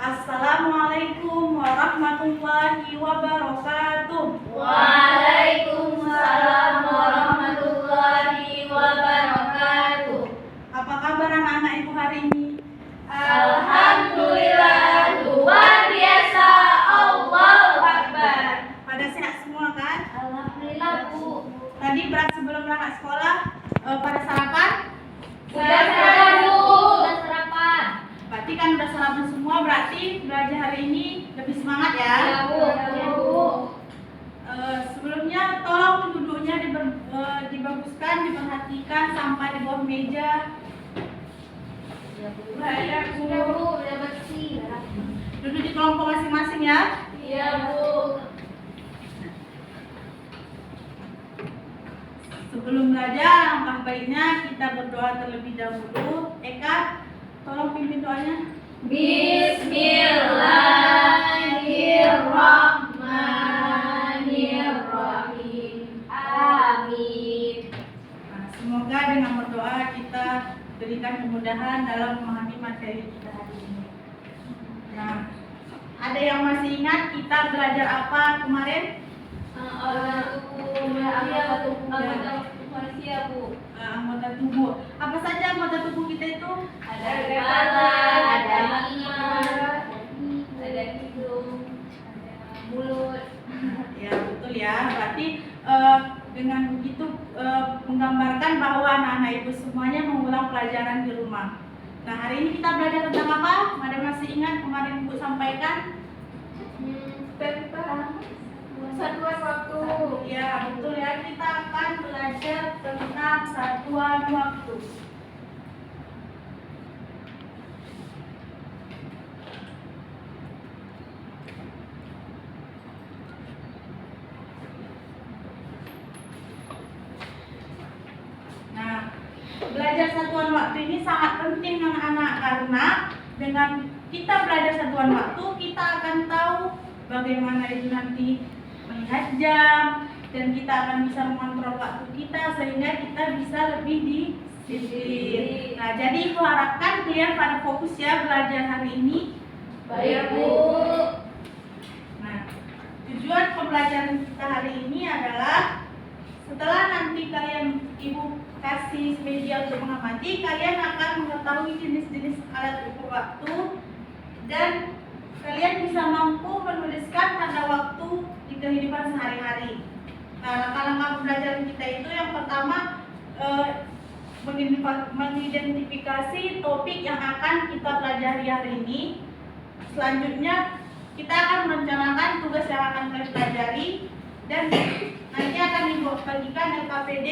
Assalamualaikum warahmatullahi wabarakatuh. Waalaikumsalam warahmatullahi wabarakatuh. Apa kabar anak-anak ibu hari ini? Alhamdulillah, luar biasa. Allahu Akbar. Pada sehat semua kan? Alhamdulillah, Bu. Tadi sebelum berangkat sekolah pada sarapan? Sudah sarapan, Bu. Sudah sarapan. Berarti kan udah sarapan semua, berarti belajar hari ini lebih semangat ya? Ya, Bu. Ya, Bu. Sebelumnya tolong duduknya dibaguskan, diperhatikan sampai di bawah meja. Ya, Bu. Ya, Bu. Sudah, Bu. Sudah bersih. Duduk di kelompok masing-masing ya. Iya, Bu. Sebelum belajar, langkah baiknya kita berdoa terlebih dahulu. Eka, tolong pimpin doanya. Bismillahirrahmanirrahim. Amin. Nah, semoga dengan berdoa kita berikan kemudahan dalam memahami materi kita hari ini. Nah, ada yang masih ingat kita belajar apa kemarin? Manusia, Bu. Anggota tubuh. Apa saja anggota tubuh kita itu? Ada kepala, ada minyak, ada hidung, ada mulut. Ya, betul ya. Berarti dengan begitu menggambarkan bahwa anak-anak ibu semuanya mengulang pelajaran di rumah. Nah, hari ini kita belajar tentang apa? Ada masih ingat kemarin Ibu sampaikan? Tentang satuan waktu. Ya, betul ya. Kita akan belajar tentang satuan waktu. Nah, belajar satuan waktu ini sangat penting anak-anak, karena dengan kita belajar satuan waktu, kita akan tahu bagaimana itu nanti melihat jam, dan kita akan bisa mengontrol waktu kita sehingga kita bisa lebih disiplin. Nah, jadi aku harapkan kalian pada fokus ya belajar hari ini. Baik, Bu. Nah, tujuan pembelajaran kita hari ini adalah setelah nanti kalian ibu kasih media untuk mengamati, kalian akan mengetahui jenis-jenis alat ukur waktu dan kalian bisa mampu menuliskan tanda waktu di kehidupan sehari-hari. Nah, langkah-langkah pembelajaran kita itu yang pertama mengidentifikasi topik yang akan kita pelajari hari ini. Selanjutnya kita akan merencanakan tugas yang akan kalian pelajari dan nanti akan dibagikan LKPD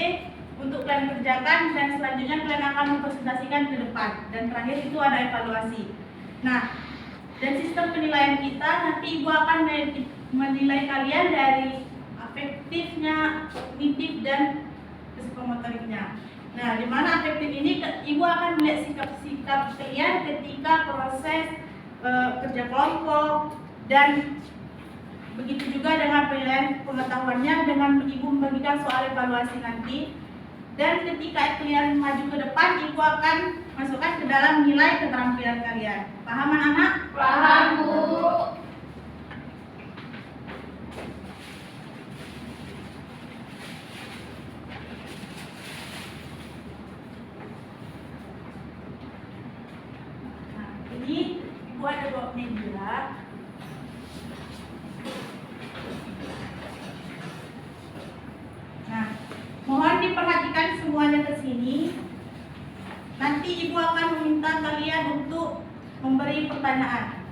untuk kalian kerjakan, dan selanjutnya kalian akan mempresentasikan ke depan, dan terakhir itu ada evaluasi. Nah, dan sistem penilaian kita nanti ibu akan menilai kalian dari afektifnya, kognitif, dan psikomotoriknya. Nah, di mana afektif ini ibu akan melihat sikap-sikap kalian ketika proses kerja kelompok, dan begitu juga dengan penilaian pengetahuannya dengan ibu membagikan soal evaluasi nanti. Dan ketika kalian maju ke depan, ibu akan masukkan ke dalam nilai keterampilan kalian. Paham anak-anak? Paham, Bu. Nah, ini ibu ada bawa media. Nah, mohon diperhatikan semuanya ke sini. Nanti ibu akan meminta kalian untuk memberi pertanyaan.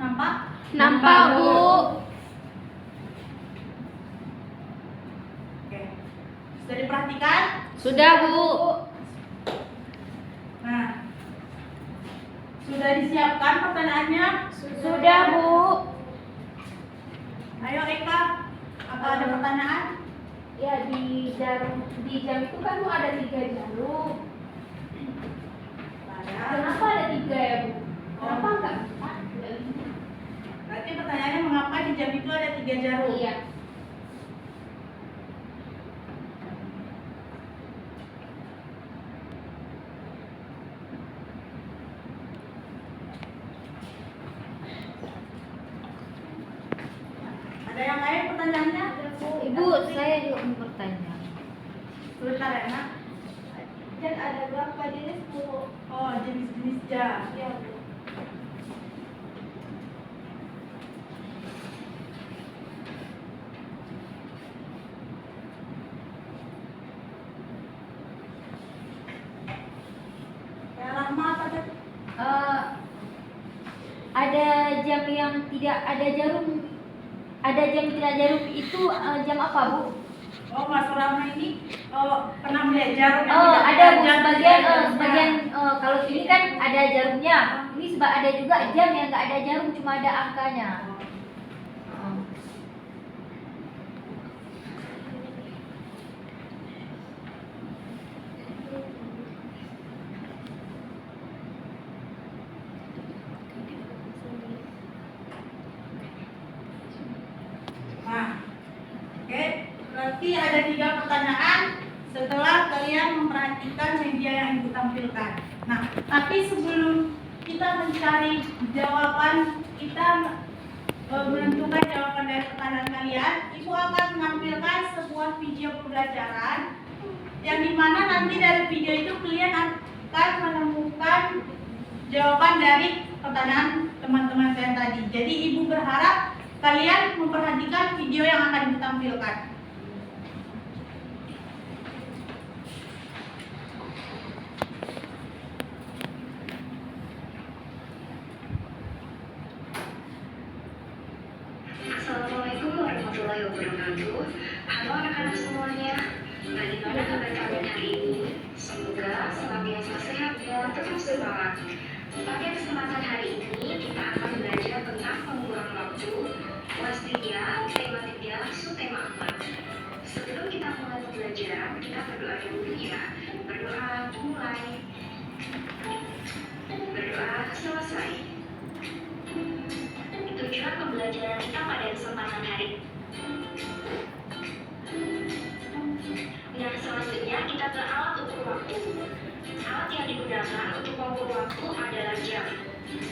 Nampak? Nampak, Bu. Oke. Sudah diperhatikan? Sudah, Bu. Nah, sudah disiapkan pertanyaannya? Sudah, Bu. Ayo Eka, apa ada pertanyaan? Ya, di jam itu kan Bu ada 3 jarum. Kenapa ada 3 ya, Bu? Kenapa enggak 4? Berarti pertanyaannya mengapa di jam itu ada 3 jarum? Iya. Ada yang lain pertanyaannya? Ibu, saya juga mau bertanya. Sebentar ya, Nak. Dan ada berapa jenis Bu? Oh, jenis-jenis jam. Ya, Bu. Ya, Rahma apa tadi? Ada jam yang tidak ada jarum. Ada jam tidak jarum itu jam apa, Bu? Oh, Mas Rahma ini pernah melihat jarum yang Oh, tidak ada Bu, jam sebagian tidak ada sebagian jarumnya. kalau ini kan ada jarumnya. Ini sebab ada juga jam yang nggak ada jarum, cuma ada angkanya. Nah, oke, berarti ada 3 pertanyaan setelah kalian memperhatikan media yang Ibu tampilkan. Nah, tapi sebelum kita mencari jawaban, kita menentukan jawaban dari pertanyaan kalian, Ibu akan menampilkan sebuah video pembelajaran yang dimana nanti dari video itu kalian akan menemukan jawaban dari pertanyaan teman-teman kalian tadi. Jadi Ibu berharap kalian memperhatikan video yang akan ditampilkan. Assalamualaikum warahmatullahi wabarakatuh. Halo anak-anak semuanya. Bagaimana kabar kalian hari ini? Semoga senantiasa sehat dan tetap semangat. Pada kesempatan hari ini kita akan belajar tentang pengurang waktu, kelas 3, tema 3, subtema 4. Sebelum kita mulai pembelajaran, kita berdoa dulu ya. Berdoa mulai. Berdoa selesai. Tujuan pembelajaran kita pada kesempatan hari. Nah, selanjutnya kita ke alat ukur waktu. Alat yang digunakan untuk mengukur waktu adalah jam.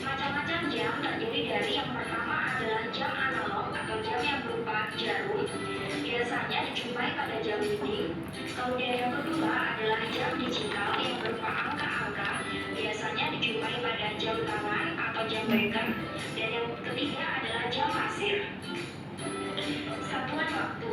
Macam-macam jam terdiri dari yang pertama adalah jam analog atau jam yang berupa jarum. Biasanya dijumpai pada jam dinding. Kemudian yang kedua adalah jam digital yang berupa angka-angka. Biasanya dijumpai pada jam tangan atau jam breaker. Dan yang ketiga adalah jam pasir. Satuan waktu.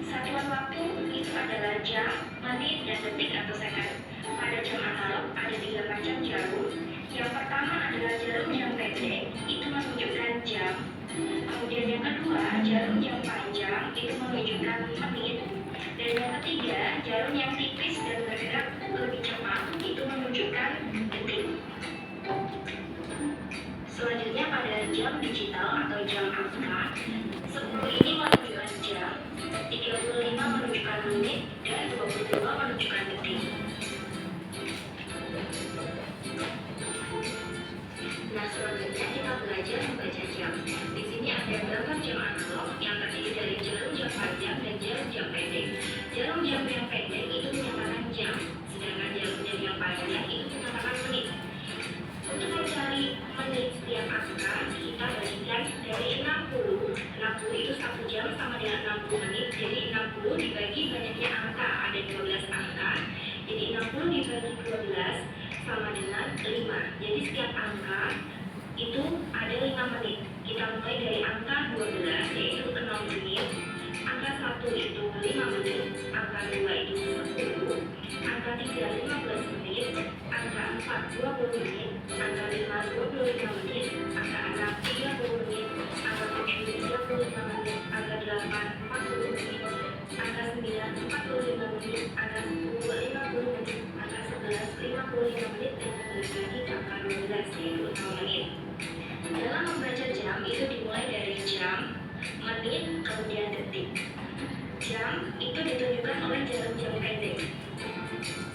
Satuan waktu itu adalah jam, menit, dan detik atau second. Pada jam analog ada 3 macam jarum. Yang pertama adalah jarum yang pendek, itu menunjukkan jam. Kemudian yang kedua, jarum yang panjang, itu menunjukkan menit. Dan yang ketiga, jarum yang tipis dan bergerak lebih cepat, itu menunjukkan detik. Selanjutnya pada jam digital atau jam angka, 10 ini menunjukkan jam, 35 menunjukkan menit, dan 22 menunjukkan detik. Nah, selanjutnya kita belajar membaca jam. Di sini ada gambar jam analog yang terdiri dari jarum jam panjang dan jarum jam pendek. Jarum jam yang pendek itu menyatakan jam, sedangkan jarum jam yang panjang itu menyatakan menit. Untuk mencari menit setiap angka, kita bagikan dari 60. 60 itu 1 jam sama dengan 60 menit. Jadi 60 dibagi banyaknya angka, ada 12 angka. Jadi 60 dibagi 12 sama dengan 5. Jadi setiap angka itu ada 5 menit. Kita mulai dari angka 12 yaitu 0 menit. Angka 1 itu 5 menit. Angka 2 itu 10. Angka 3 15 menit. Angka 4 20 menit. Angka 5 25 menit. Angka 6 30 menit. Angka 7 35 menit. Angka 8 40 menit. Angka 9 45 menit. Angka 10 50 menit. Angka 11 55 menit. Dan kembali lagi ke angka 12 yaitu 6 menit. Dalam membaca jam itu dimulai dari jam, menit, kemudian detik. Jam itu ditunjukkan oleh jarum jam pendek.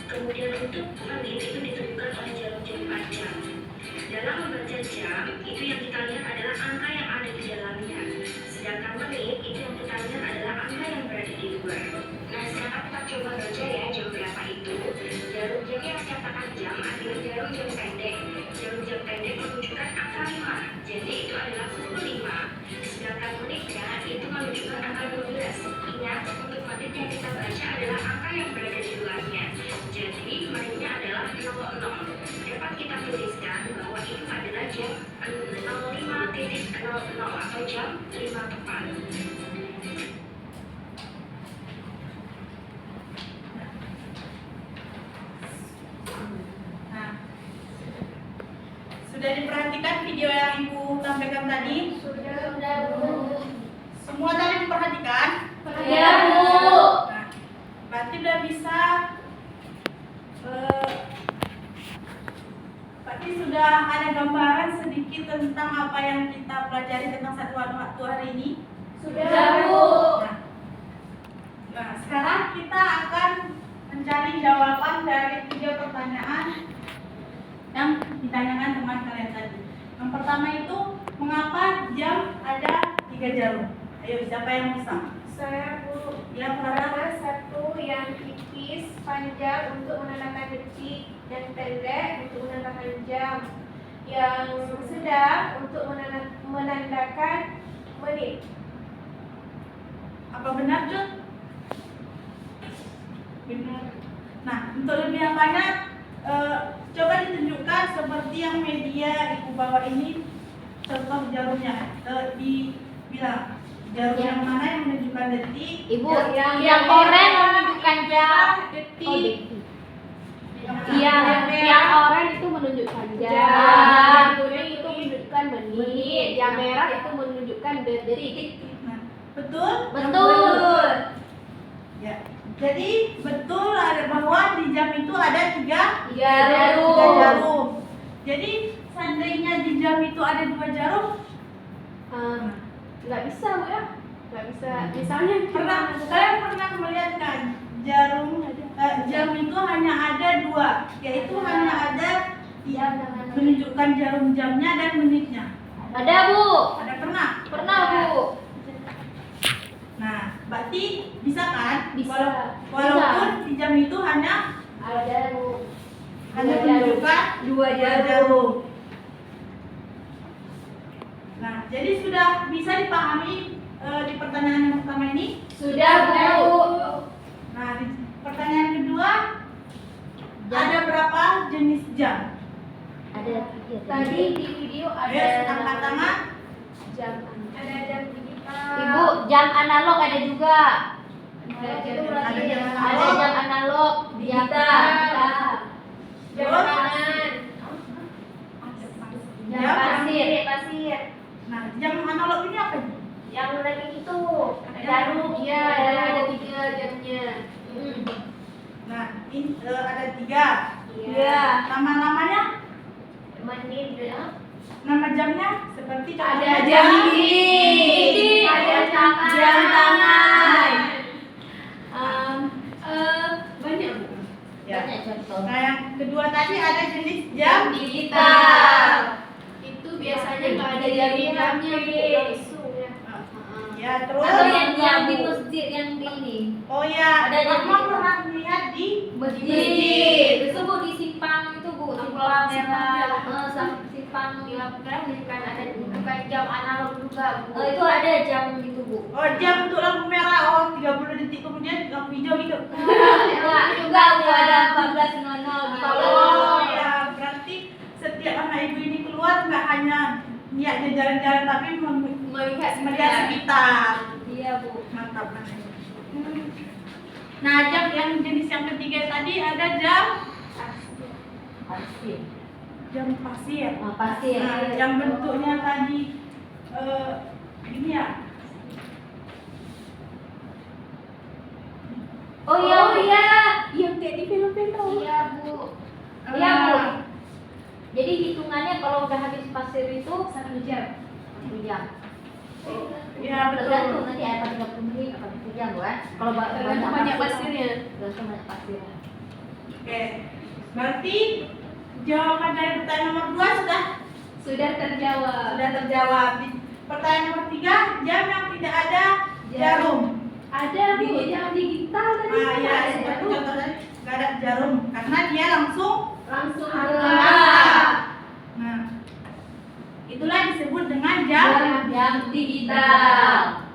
Kemudian untuk menit itu ditunjukkan oleh jarum jam panjang. Dalam membaca jam, itu yang kita lihat adalah angka yang ada di dalamnya. Sedangkan menit, itu yang kita lihat adalah angka yang berada di luar. Nah, sekarang kita coba baca ya jam berapa itu. Jarum jam yang menyatakan jam adalah jarum jam pendek. Jarum jam pendek menunjukkan angka 5. Jadi itu adalah pukul 5. Sedangkan menit sebaliknya itu menunjukkan angka 12. Ingat, untuk motif yang kita baca adalah angka yang berada di luarnya. Jadi, mainnya adalah 00. Dapat kita tuliskan bahwa itu adalah jam 05.00 atau jam 5 tepat. Nah, sudah diperhatikan video yang Ibu sampaikan tadi? Sudah, Bu. Semua tadi diperhatikan? Ya, Bu. Nah, berarti udah bisa berarti sudah ada gambaran sedikit tentang apa yang kita pelajari tentang satuan waktu hari ini? Sudah, Bu. Nah, sekarang kita akan mencari jawaban dari 3 pertanyaan yang ditanyakan teman kalian tadi. Yang pertama itu, mengapa jam ada 3 jarum? Ayo, siapa yang bisa? Saya, Bu. Yang pertama, Pertama, satu yang tipis, panjang untuk menandakan detik, dan pendek untuk menandakan jam. Yang sedang untuk menandakan menit. apa benar, Jun? Benar. Nah, untuk lebih yang banyak, coba ditunjukkan seperti yang media Ibu bawa ini, contoh jarumnya. Dibilang jarum yang mana yang menunjukkan detik? Ibu, Yang yang oranye menunjukkan jam. Detik. Yang oranye itu menunjukkan jam. Yang kuning itu menunjukkan menit. Yang merah itu menunjukkan detik. Nah, betul? Betul. Ya. Jadi betul ada bahwa di jam itu ada 3 Jarum. jarum. Jadi seandainya di jam itu ada 2 jarum, Nggak bisa, Bu ya? Nggak bisa. Misalnya saya pernah melihat kan jam itu hanya ada 2, yaitu hanya ada yang menunjukkan jarum jamnya dan menitnya. Ada, Bu. Ada pernah? Pernah, Bu. Nah, berarti bisa kan? Bisa. Walaupun di jam itu hanya ada, Bu. menunjukkan 2 jarum. Nah, jadi sudah bisa dipahami di pertanyaan yang pertama ini. Sudah, Bu. Nah, di pertanyaan kedua, ada berapa jenis jam? Ada 3. Tadi di video Ayo, angkat tangan. jam. Ada jam digital. Ibu, jam analog ada juga. Ada jam Ada jam Ada jam analog, digital. Jam Terus? tangan. Jam pasir. Pasir. Nah, jam analog ini apa? Yang lagi itu Jarum. Iya, ada 3 jamnya. Nah, ini ada 3. Iya. Nama-namanya, Menit ya. nama jamnya seperti Ada contohnya jam jam dinding, ada tangan. Jam tangan. Banyak. Ya. Banyak contoh. Nah, yang kedua tadi ada jenis jam Digital. Itu biasanya nggak ada jamnya, Bu. Langsung ya. Ya, terus Atau yang di masjid yang di ini. oh ya, Ada jam Mama gitu. pernah lihat di Masjid. Itu Bu di Simpang itu, Bu. Simpang merah. Simpang. Di lampu kan ada bukan jam analog juga, Bu. Itu ada jam gitu, Bu. oh jam untuk lampu merah, oh 30 detik kemudian lampu hijau gitu. Enggak, juga Bu ada 14.00 gitu. Oh ya, berarti setiap anak ibu ini keluar nggak hanya niatnya jalan-jalan tapi Melihat melihat sekitar. Iya, Bu. Mantap, mantap. Nah, jam yang jenis yang ketiga tadi ada jam Pasir. jam pasir. Pasir. Nah, yang bentuknya tadi ini ya. Oh iya. Yang kayak di film-film. Iya, Bu. Iya, Bu. Jadi hitungannya kalau udah habis pasir itu 1 jam. 1 jam. Ya, Tergantung betul. nanti apa 30 menit apa 1 jam, Bu kan? Kalau Tergantung banyak pasirnya. Tergantung banyak pasir. Oke. Berarti jawaban dari pertanyaan nomor 2 Sudah terjawab. sudah terjawab. Di pertanyaan nomor 3, jam yang tidak ada jarum. Ada, Bu, jam digital tadi. Ah ya, Ada seperti jarum. contoh tadi nggak ada jarum karena dia langsung Langsung ke ke angka. Nah, Itulah disebut dengan jam. Jam digital.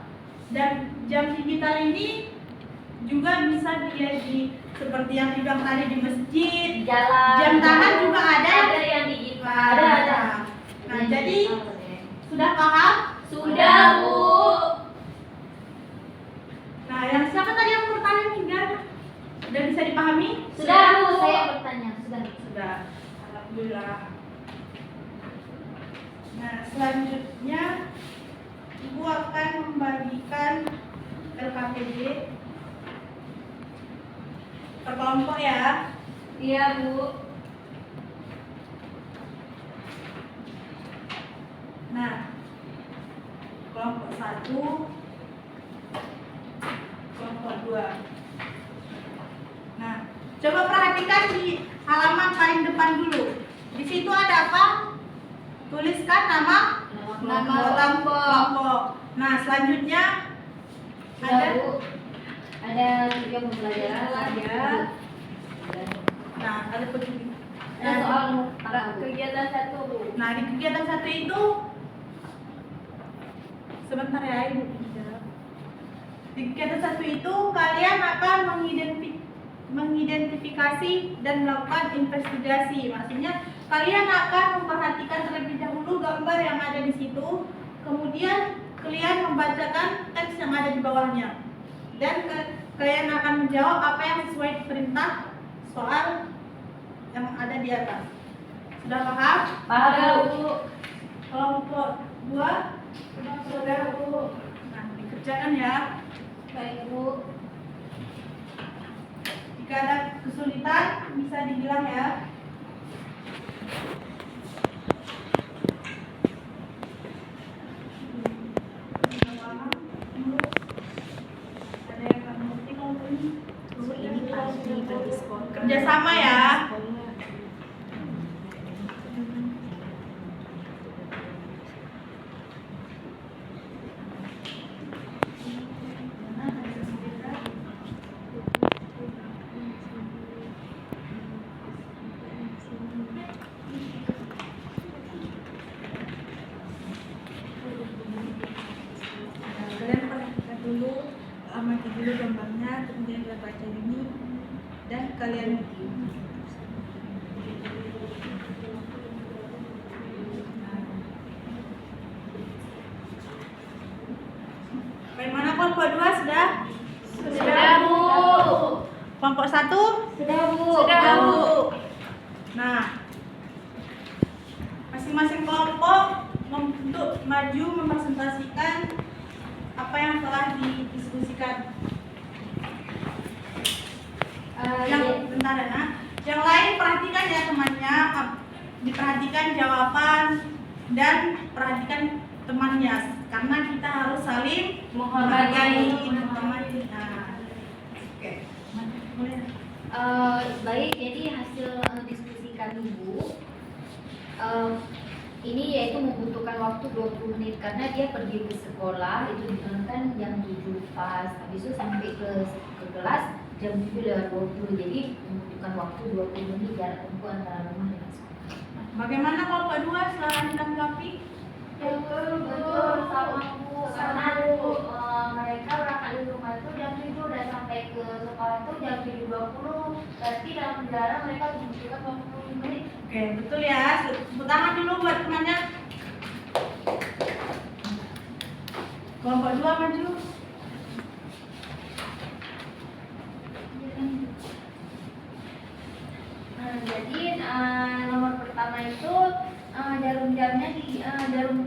Dan jam digital ini juga bisa dilihat seperti yang dibilang tadi di masjid. Di jalan. Jam tangan juga ada. Ada yang digital. Ada. Nah, jadi sudah paham? Sudah, Bu. Nah, yang siapa tadi yang bertanya tinggal? Sudah bisa dipahami? Sudah, Bu. Saya bertanya. Sudah. Sudah. Alhamdulillah. Nah, selanjutnya Ibu akan membagikan LKPD per kelompok ya. Iya, Bu. Nah, kelompok 1, kelompok 2. Nah, coba perhatikan di halaman paling depan dulu. Di situ ada apa? Tuliskan nama kelompok. Nah, selanjutnya Sudah, ada. Bu. Ada tujuan pembelajaran. Ada. Nah, ada petunjuk. Ada soal Kegiatan 1, Bu. Nah, di kegiatan 1 itu sebentar ya, Ibu. Di kegiatan 1 itu kalian akan mengidentifikasi dan melakukan investigasi. Maksudnya kalian akan memperhatikan terlebih dahulu gambar yang ada di situ, kemudian kalian membacakan teks yang ada di bawahnya. Dan kalian akan menjawab apa yang sesuai perintah soal yang ada di atas. Sudah paham? Paham, Bu. Kelompok 2 Sudah, Bu. nah, dikerjakan ya. Baik, Bu. Jika ada kesulitan bisa dibilang ya. Ada yang nggak ngerti kalau ini? Ini pasti bagi skor. Kerjasama ya. Kalian perhatikan dulu, amati dulu gambarnya, kemudian kalian baca ini dan kalian bagaimana kelompok 2 sudah? Sudah, Bu. Kelompok 1? Sudah, Bu. Sudah, Bu. Nah, masing-masing kelompok untuk maju mempresentasikan apa yang telah didiskusikan. Bentar ya, Nak. Yang lain perhatikan ya temannya, diperhatikan jawaban dan perhatikan temannya, karena kita harus saling menghargai teman kita. Oke, boleh. Baik, jadi hasil diskusi kami, Bu, ini yaitu membutuhkan waktu 20 menit karena dia pergi ke sekolah itu kan jam 7 pas, habis itu sampai ke kelas jam 7 lewat 20, jadi membutuhkan waktu 20 menit jarak tempuh antara rumah dengan sekolah. Bagaimana kelompok 2 setelah ditanggapi? Betul, sama Bu. Karena mereka berangkat dari rumah itu jam 7 dan sampai ke sekolah itu jam 7.20. Berarti dalam perjalanan mereka membutuhkan 20 menit. Oke, betul ya. Tepuk tangan dulu buat temannya. Kelompok 2 maju. Jadi nomor pertama itu jarum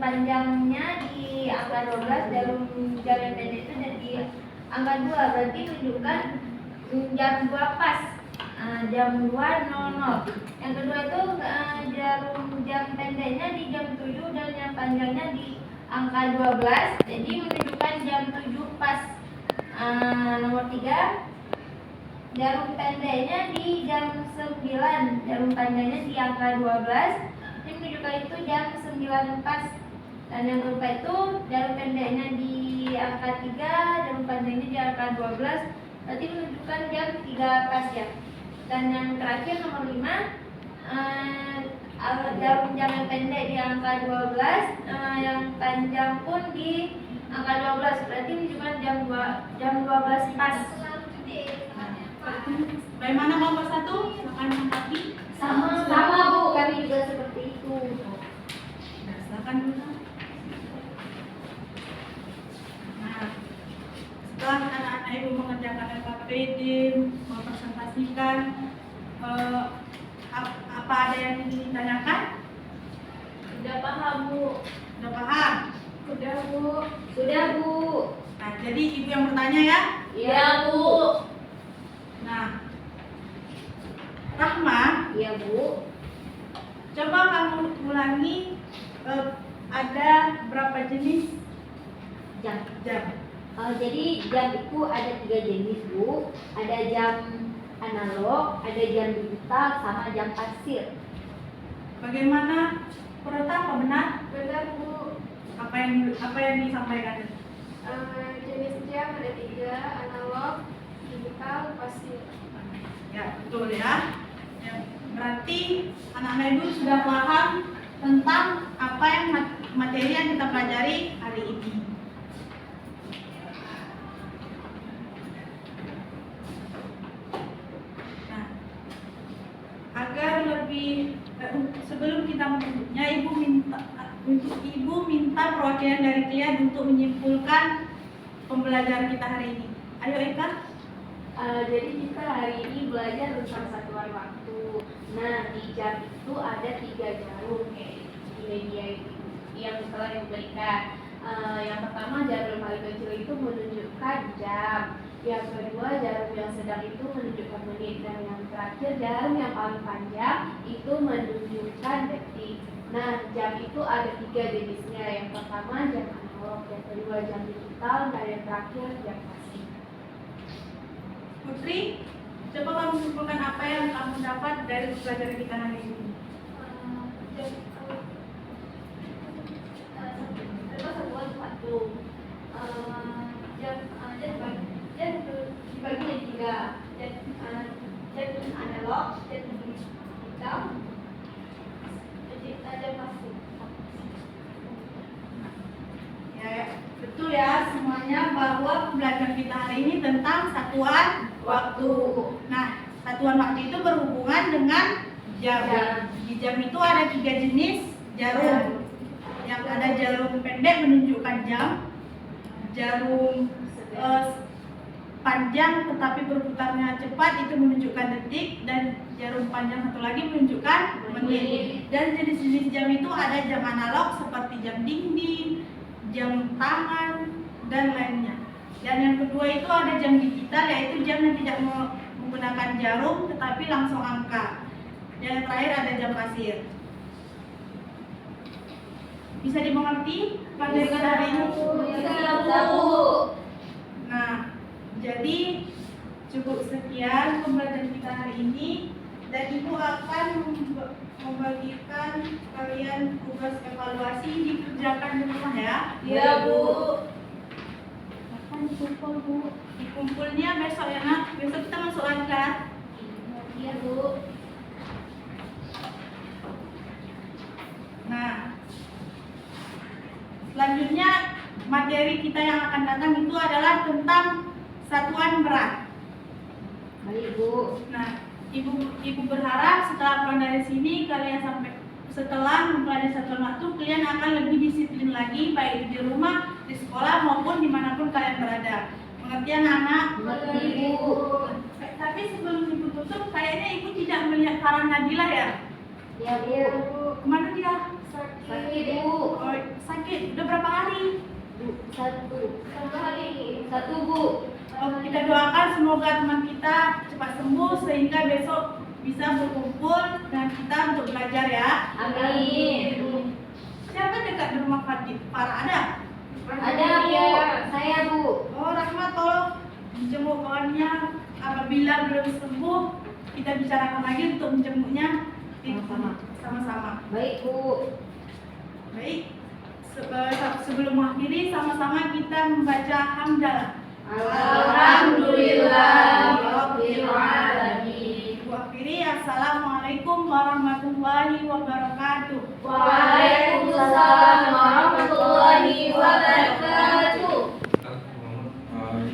panjangnya di angka 12, jarum jam yang pendek itu di angka 2, berarti menunjukkan jam 2 pas, jam 2.00. Yang kedua itu jarum jam pendeknya di jam 7 dan yang panjangnya di angka 12, jadi menunjukkan jam 7 pas. Nomor 3, jarum pendeknya di jam 9, jarum panjangnya di angka 12, ini menunjukkan itu jam 9 pas. Dan yang keempat itu jarum pendeknya di angka 3, jarum panjangnya di angka 12, berarti menunjukkan jam 3 pas ya. Dan yang terakhir nomor 5, jarum jam yang pendek di angka 12, yang panjang pun di angka 12. Berarti menunjukkan jam 12 pas. Bagaimana kelompok 1? Silakan menanggapi. Sama Bu, kami juga seperti itu. Nah, silakan dulu. Nah, setelah anak-anak ibu mengerjakan LKPD, mempresentasikan, apa ada yang ingin ditanyakan? Sudah paham Bu? Sudah paham? Sudah Bu. Sudah Bu. Nah, jadi ibu yang bertanya ya. Iya Bu. Nah, Rahma, Iya Bu. coba kamu ulangi, ada berapa jenis Jam. jam? Jadi jam itu ada 3 jenis Bu. Ada jam analog, ada jam digital, sama jam pasir. Bagaimana? Menurut apa benar? Benar Bu. Apa yang disampaikan? Jenis jam ada 3, analog, digital, pasir. Ya, betul ya. Ya, berarti anak-anak ibu sudah paham tentang apa yang materi yang kita pelajari hari ini. Nah, agar lebih sebelum kita menuntutnya, ibu minta perwakilan dari kalian untuk menyimpulkan pembelajaran kita hari ini. Ayo Eka. Jadi kita hari ini belajar tentang satuan waktu. Nah, di jam itu ada 3 jarum kayak di media itu yang telah diberikan. Yang pertama jarum paling kecil itu menunjukkan jam. Yang kedua jarum yang sedang itu menunjukkan menit, dan yang terakhir jarum yang paling panjang itu menunjukkan detik. Nah, jam itu ada 3 jenisnya. Yang pertama jam analog, yang kedua jam digital, dan yang terakhir jam pasir. Putri, coba kamu simpulkan apa yang kamu dapat dari pelajaran kita hari ini. Satuan waktu. Jam dibagi menjadi 3. Jam analog, jam digital, jam pasir. Ya, betul ya semuanya bahwa pembelajaran kita hari ini tentang satuan waktu. Nah, satuan waktu itu berhubungan dengan jam. Di jam itu ada 3 jenis jarum. Yang ada jarum pendek menunjukkan jam, jarum panjang tetapi berputarnya cepat itu menunjukkan detik, dan jarum panjang satu lagi menunjukkan menit. Dan jenis-jenis jam itu ada jam analog seperti jam dinding, jam tangan, dan lainnya. Dan yang kedua itu ada jam digital, yaitu jam yang tidak menggunakan jarum tetapi langsung angka. Dan yang terakhir ada jam pasir. Bisa dimengerti materi kita hari ini? Nah, jadi cukup sekian pembelajaran kita hari ini, dan ibu akan membagikan kalian tugas evaluasi dikerjakan di rumah ya. Iya Bu. Akan dikumpul Bu. Dikumpulnya besok ya Nak. Besok kita masuk lagi kan? Iya Bu. Nah, selanjutnya materi kita yang akan datang itu adalah tentang satuan berat. Baik Bu. Nah, ibu berharap setelah pulang dari sini setelah mempelajari satuan waktu, kalian akan lebih disiplin lagi baik di rumah, di sekolah maupun dimanapun kalian berada. Mengerti anak-anak? Mengerti Bu. Tapi sebelum ibu tutup, kayaknya ibu tidak melihat Farah Nadilah ya? Iya Bu. Kemana dia? Sakit Bu. Oh, sakit. Udah berapa hari? 1 hari. 1 Bu. Oh, kita doakan semoga teman kita cepat sembuh sehingga besok bisa berkumpul dengan kita untuk belajar ya. Amin. Siapa dekat di rumah Farah? Ada? Ada Bu. Saya Bu. Oh, Rahmat tolong jenguk kawannya. Apabila belum sembuh, kita bicarakan lagi untuk menjenguknya. Sama-sama. Baik Bu. Baik. Sebelum mengakhiri, sama-sama kita membaca hamdalah. Alhamdulillah Rabbil Alamin. Ibu akhiri Assalamualaikum warahmatullahi wabarakatuh.